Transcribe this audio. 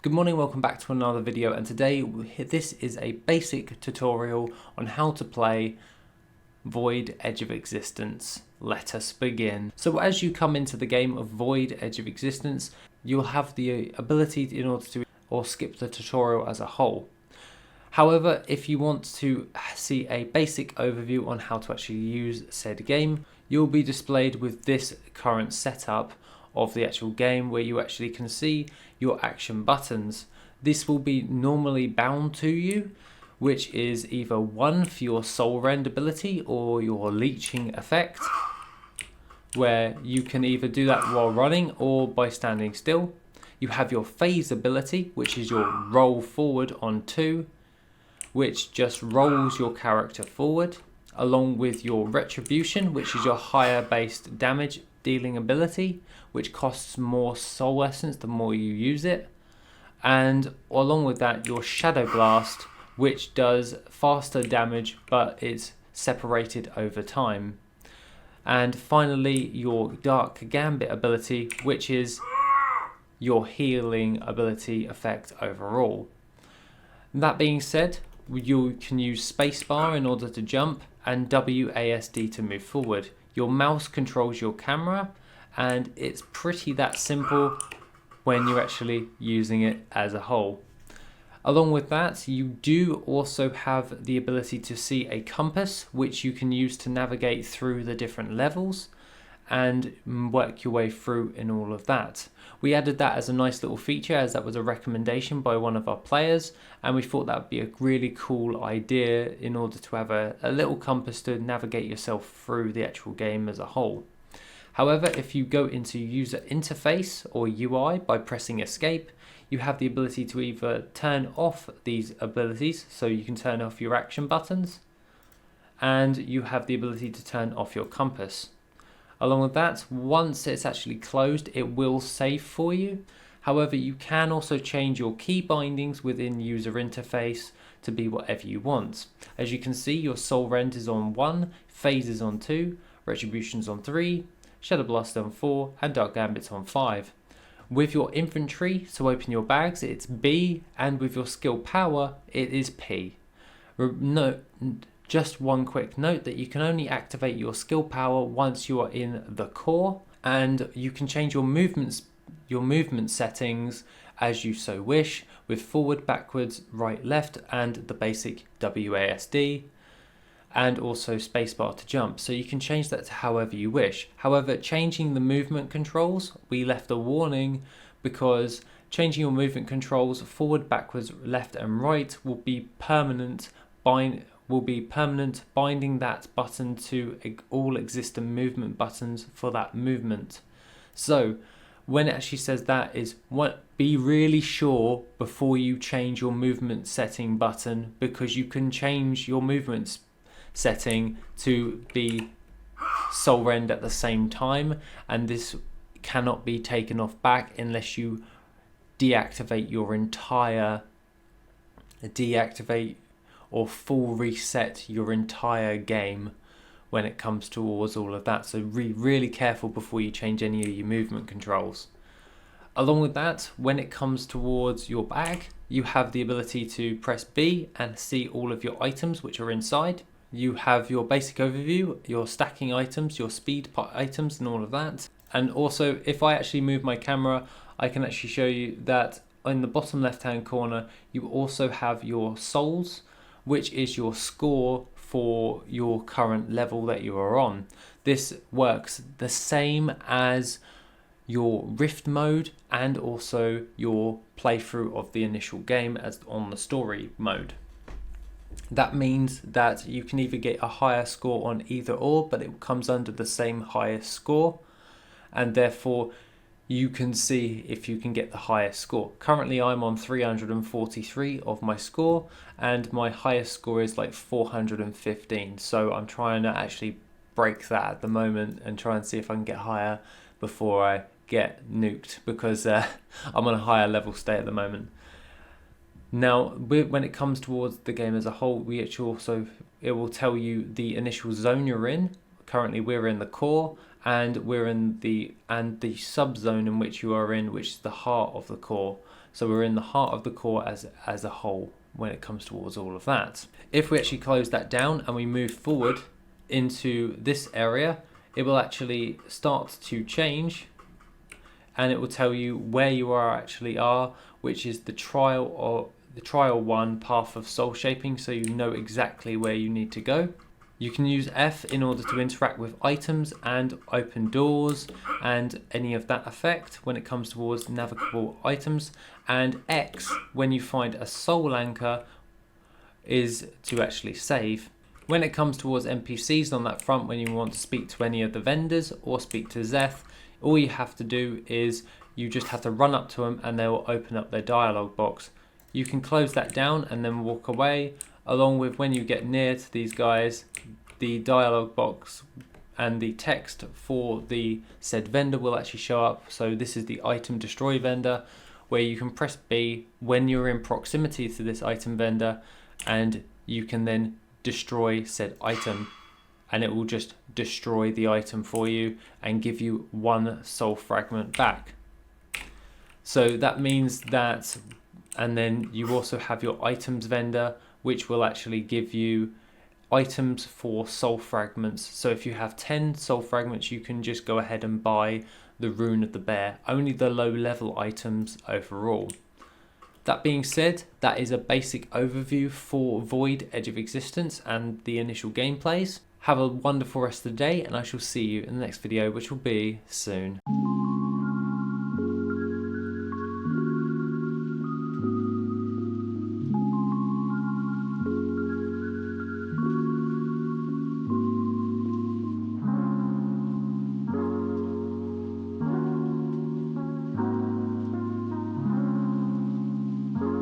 Good morning, welcome back to another video, and today this is a basic tutorial on how to play Void Edge of Existence. Let us begin. So as you come into the game of Void Edge of Existence, you'll have the ability in order to skip the tutorial as a whole. However, if you want to see a basic overview on how to actually use said game, you'll be displayed with this current setup of the actual game where you actually can see your action buttons. This will be normally bound to you, which is either one for your soul rend ability or your leeching effect, where you can either do that while running or by standing still. You have your phase ability, which is your roll forward on 2, which just rolls your character forward, along with your retribution, which is your higher based damage dealing ability, which costs more soul essence the more you use it, and along with that your shadow blast, which does faster damage but it's separated over time. And finally your dark gambit ability, which is your healing ability effect overall. That being said, you can use spacebar in order to jump and WASD to move forward. Your mouse controls your camera, and it's pretty that simple when you're actually using it as a whole. Along with that, you do also have the ability to see a compass, which you can use to navigate through the different levels and work your way through in all of that. We added that as a nice little feature, as that was a recommendation by one of our players, and we thought that would be a really cool idea in order to have a little compass to navigate yourself through the actual game as a whole. However, if you go into user interface or UI by pressing escape, you have the ability to either turn off these abilities, so you can turn off your action buttons, and you have the ability to turn off your compass. Along with that, once it's actually closed, it will save for you. However, you can also change your key bindings within user interface to be whatever you want. As you can see, your soul rend is on 1, phase is on 2, retribution's on 3, shadow blast on 4, and dark gambit's on 5. With your inventory, to open your bags, it's B, and with your skill power, it is P. Just one quick note that you can only activate your skill power once you are in the core, and you can change your movement settings as you so wish, with forward, backwards, right, left, and the basic WASD, and also spacebar to jump. So you can change that to however you wish. However, changing the movement controls, we left a warning, because changing your movement controls forward, backwards, left, and right will be permanent, binding that button to all existing movement buttons for that movement. So when it actually says that, be really sure before you change your movement setting button, because you can change your movement setting to be soul rend at the same time, and this cannot be taken off back unless you deactivate or full reset your entire game when it comes towards all of that. So really careful before you change any of your movement controls. Along with that, when it comes towards your bag, you have the ability to press B and see all of your items which are inside. You have your basic overview, your stacking items, your speed items, and all of that. And also, if I actually move my camera, I can actually show you that in the bottom left hand corner you also have your souls, which is your score for your current level that you are on. This works the same as your rift mode and also your playthrough of the initial game as on the story mode. That means that you can either get a higher score on either or, but it comes under the same highest score, and therefore you can see if you can get the highest score. Currently I'm on 343 of my score, and my highest score is like 415, so I'm trying to actually break that at the moment and try and see if I can get higher before I get nuked, because I'm on a higher level state at the moment. Now, when it comes towards the game as a whole, it will tell you the initial zone you're in. Currently we're in the core, and we're in the sub-zone in which you are in, which is the heart of the core. So we're in the heart of the core as a whole when it comes towards all of that. If we actually close that down and we move forward into this area, it will actually start to change, and it will tell you where you actually are, which is the trial 1 path of soul shaping, so you know exactly where you need to go. You can use F in order to interact with items and open doors and any of that effect when it comes towards navigable items, and X when you find a soul anchor is to actually save. When it comes towards NPCs on that front, when you want to speak to any of the vendors or speak to Szeth, all you have to do is you just have to run up to them and they will open up their dialogue box. You can close that down and then walk away, along with when you get near to these guys, the dialogue box and the text for the said vendor will actually show up. So this is the item destroy vendor, where you can press B when you're in proximity to this item vendor, and you can then destroy said item, and it will just destroy the item for you and give you 1 soul fragment back. So that means that, and then you also have your items vendor, which will actually give you items for soul fragments. So if you have 10 soul fragments, you can just go ahead and buy the Rune of the Bear, only the low level items overall. That being said, that is a basic overview for Void Edge of Existence and the initial gameplays. Have a wonderful rest of the day, and I shall see you in the next video, which will be soon.